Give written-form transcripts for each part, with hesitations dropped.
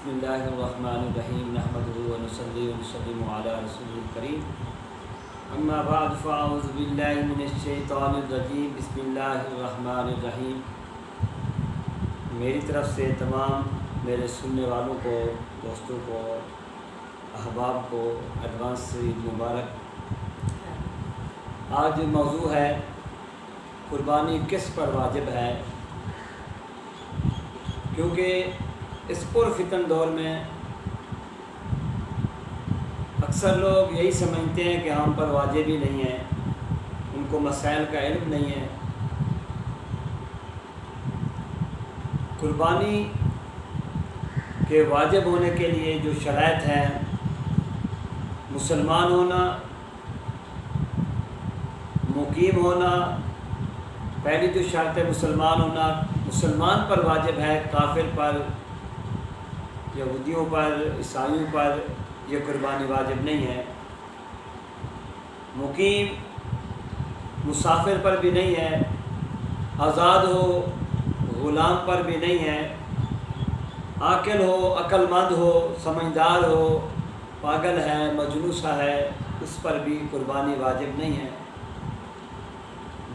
بسم اللہ الرحمن الرحیم نحمدہ و نصلی و نسلم علی رسول الکریم اما بعد فاعوذ باللہ من الشیطان الرجیم بسم اللہ الرحمن الرحیم۔ میری طرف سے تمام میرے سننے والوں کو، دوستوں کو، احباب کو ایڈوانس عید مبارک۔ آج موضوع ہے قربانی کس پر واجب ہے، کیونکہ اس پرفتن دور میں اکثر لوگ یہی سمجھتے ہیں کہ ہم پر واجب ہی نہیں ہے، ان کو مسائل کا علم نہیں ہے۔ قربانی کے واجب ہونے کے لیے جو شرائط ہیں، مسلمان ہونا، مقیم ہونا، پہلی جو شرط ہے مسلمان ہونا، مسلمان پر واجب ہے، کافر پر، یہودیوں پر، عیسائیوں پر یہ قربانی واجب نہیں ہے۔ مقیم مسافر پر بھی نہیں ہے، آزاد ہو غلام پر بھی نہیں ہے، عاقل ہو، عقل مند ہو، سمجھدار ہو، پاگل ہے، مجنون ہے، اس پر بھی قربانی واجب نہیں ہے۔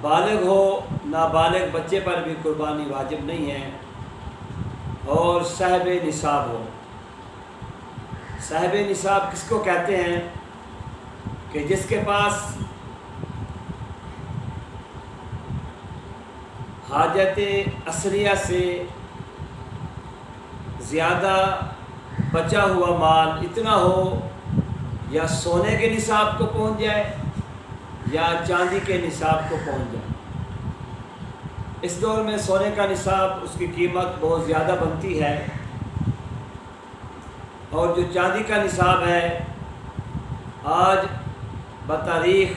بالغ ہو، نابالغ بچے پر بھی قربانی واجب نہیں ہے، اور صاحب نصاب ہو۔ صاحب نصاب کس کو کہتے ہیں؟ کہ جس کے پاس حاجت اصلیہ سے زیادہ بچا ہوا مال اتنا ہو، یا سونے کے نصاب کو پہنچ جائے یا چاندی کے نصاب کو پہنچ جائے۔ اس دور میں سونے کا نصاب، اس کی قیمت بہت زیادہ بنتی ہے، اور جو چاندی کا نصاب ہے آج بتاریخ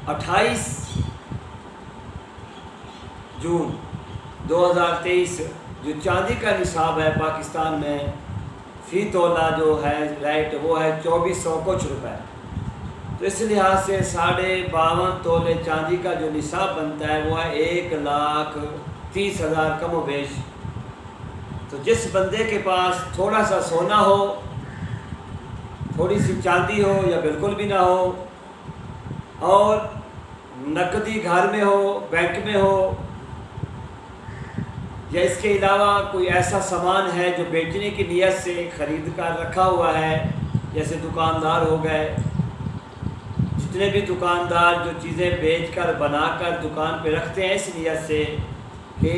28 جون 2023 جو چاندی کا نصاب ہے پاکستان میں، فی تولہ جو ہے ریٹ وہ ہے 2400 کچھ روپے۔ تو اس لحاظ سے 52.5 تولے چاندی کا جو نصاب بنتا ہے وہ ہے 1,30,000 کم و بیش۔ تو جس بندے کے پاس تھوڑا سا سونا ہو، تھوڑی سی چاندی ہو یا بالکل بھی نہ ہو، اور نقدی گھر میں ہو، بینک میں ہو، یا اس کے علاوہ کوئی ایسا سامان ہے جو بیچنے کی نیت سے خرید کر رکھا ہوا ہے، جیسے دکاندار ہو گئے، جتنے بھی دکاندار جو چیزیں بیچ کر بنا کر دکان پہ رکھتے ہیں اس نیت سے کہ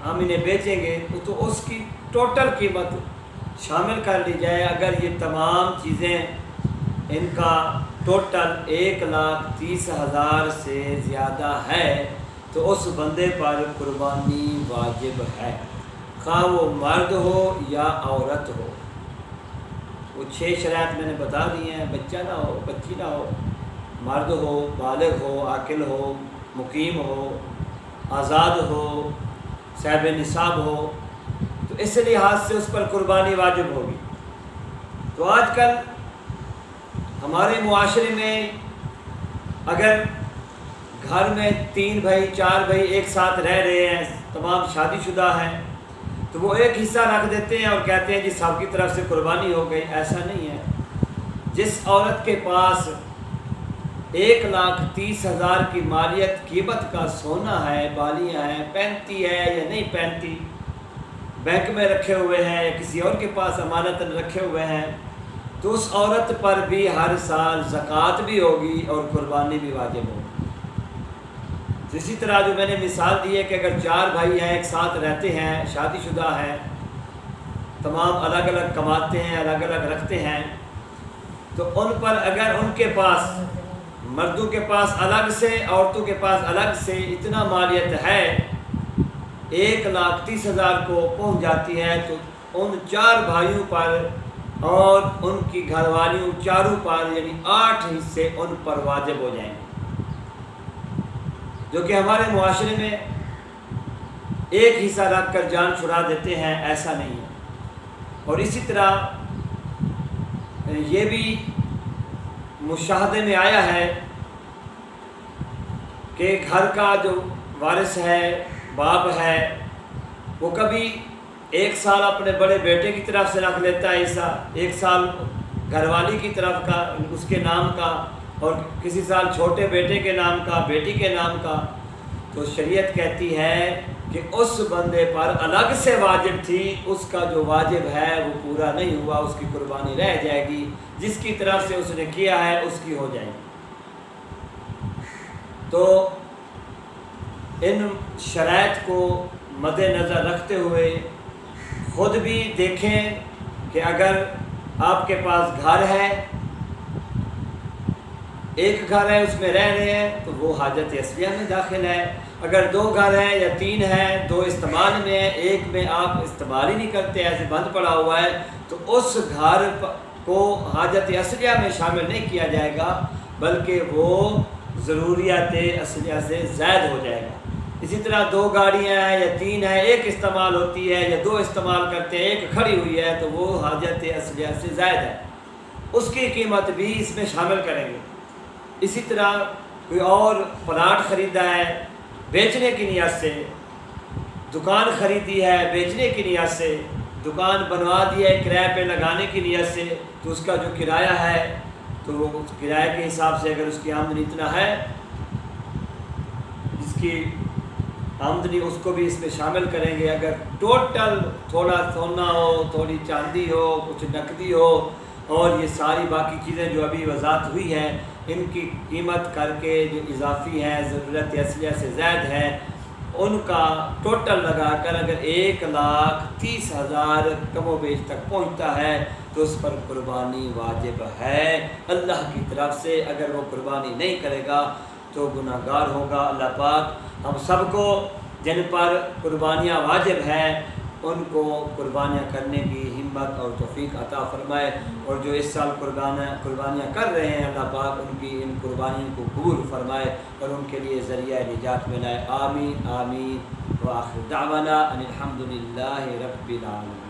ہم انہیں بیچیں گے، تو اس کی ٹوٹل قیمت شامل کر لی جائے۔ اگر یہ تمام چیزیں ان کا ٹوٹل 1,30,000 سے زیادہ ہے تو اس بندے پر قربانی واجب ہے، خواہ وہ مرد ہو یا عورت ہو۔ وہ 6 شرائط میں نے بتا دی ہیں، بچہ نہ ہو، بچی نہ ہو، مرد ہو، بالغ ہو، عاقل ہو، مقیم ہو، آزاد ہو، صاحب نصاب ہو، تو اس لحاظ سے اس پر قربانی واجب ہوگی۔ تو آج کل ہمارے معاشرے میں اگر گھر میں 3 بھائی 4 بھائی ایک ساتھ رہ رہے ہیں، تمام شادی شدہ ہیں، تو وہ ایک حصہ رکھ دیتے ہیں اور کہتے ہیں جی سب کی طرف سے قربانی ہو گئی۔ ایسا نہیں ہے۔ جس عورت کے پاس 1,30,000 کی مالیت قیمت کا سونا ہے، بالیاں ہیں، پہنتی ہے یا نہیں پہنتی، بینک میں رکھے ہوئے ہیں یا کسی اور کے پاس امانتاً رکھے ہوئے ہیں، تو اس عورت پر بھی ہر سال زکوٰۃ بھی ہوگی اور قربانی بھی واجب ہوگی۔ اسی طرح جو میں نے مثال دی ہے کہ اگر 4 بھائی ہیں، ایک ساتھ رہتے ہیں، شادی شدہ ہیں، تمام الگ الگ کماتے ہیں، الگ الگ رکھتے ہیں، تو ان پر اگر ان کے پاس، مردوں کے پاس الگ سے، عورتوں کے پاس الگ سے اتنا مالیت ہے، 1,30,000 کو پہنچ جاتی ہے، تو ان 4 بھائیوں پر اور ان کی گھر والیوں چاروں پر، یعنی 8 حصے ان پر واجب ہو جائیں گے، جو کہ ہمارے معاشرے میں ایک حصہ رکھ کر جان چھڑا دیتے ہیں، ایسا نہیں ہے۔ اور اسی طرح یہ بھی مشاہدے میں آیا ہے کہ گھر کا جو وارث ہے، باپ ہے، وہ کبھی ایک سال اپنے بڑے بیٹے کی طرف سے رکھ لیتا ہے حصہ، ایک سال گھر والی کی طرف کا اس کے نام کا، اور کسی سال چھوٹے بیٹے کے نام کا، بیٹی کے نام کا، تو شریعت کہتی ہے کہ اس بندے پر الگ سے واجب تھی، اس کا جو واجب ہے وہ پورا نہیں ہوا، اس کی قربانی رہ جائے گی، جس کی طرف سے اس نے کیا ہے اس کی ہو جائے گی۔ تو ان شرائط کو مد نظر رکھتے ہوئے خود بھی دیکھیں کہ اگر آپ کے پاس گھر ہے، ایک گھر ہے اس میں رہ رہے ہیں تو وہ حاجت اصلیہ میں داخل ہے، اگر 2 گھر ہیں یا 3 ہیں، 2 استعمال میں ہیں، ایک میں آپ استعمال ہی نہیں کرتے، ایسے بند پڑا ہوا ہے، تو اس گھر کو حاجت اصلیہ میں شامل نہیں کیا جائے گا، بلکہ وہ ضروریات اصلیہ سے زائد ہو جائے گا۔ اسی طرح 2 گاڑیاں ہیں یا 3 ہیں، ایک استعمال ہوتی ہے یا 2 استعمال کرتے ہیں، ایک کھڑی ہوئی ہے، تو وہ حاجت اصلیہ سے زائد ہے، اس کی قیمت بھی اس میں شامل کریں گے۔ اسی طرح کوئی اور پلاٹ خریدا ہے بیچنے کی نیت سے، دکان خریدی ہے بیچنے کی نیت سے، دکان بنوا دی ہے کرائے پہ لگانے کی نیت سے، تو اس کا جو کرایہ ہے تو وہ کرائے کے حساب سے اگر اس کی آمدنی اتنا ہے، جس کی آمدنی اس کو بھی اس میں شامل کریں گے۔ اگر ٹوٹل تھوڑا سونا ہو، تھوڑی چاندی ہو، کچھ نقدی ہو، اور یہ ساری باقی چیزیں جو ابھی وضاحت ہوئی ہیں، ان کی قیمت کر کے جو اضافی ہیں، ضرورت اصلیہ سے زائد ہیں، ان کا ٹوٹل لگا کر اگر 1,30,000 کم و بیش تک پہنچتا ہے تو اس پر قربانی واجب ہے اللہ کی طرف سے۔ اگر وہ قربانی نہیں کرے گا تو گناہ گار ہوگا۔ اللہ پاک ہم سب کو جن پر قربانیاں واجب ہیں ان کو قربانیاں کرنے کی ہمت اور توفیق عطا فرمائے، اور جو اس سال قربانیاں کر رہے ہیں اللہ پاک ان کی ان قربانیوں کو قبول فرمائے اور ان کے لیے ذریعہ نجات میں لائے۔ آمین آمین۔ وآخر دعوانا ان الحمد للہ رب العالمین۔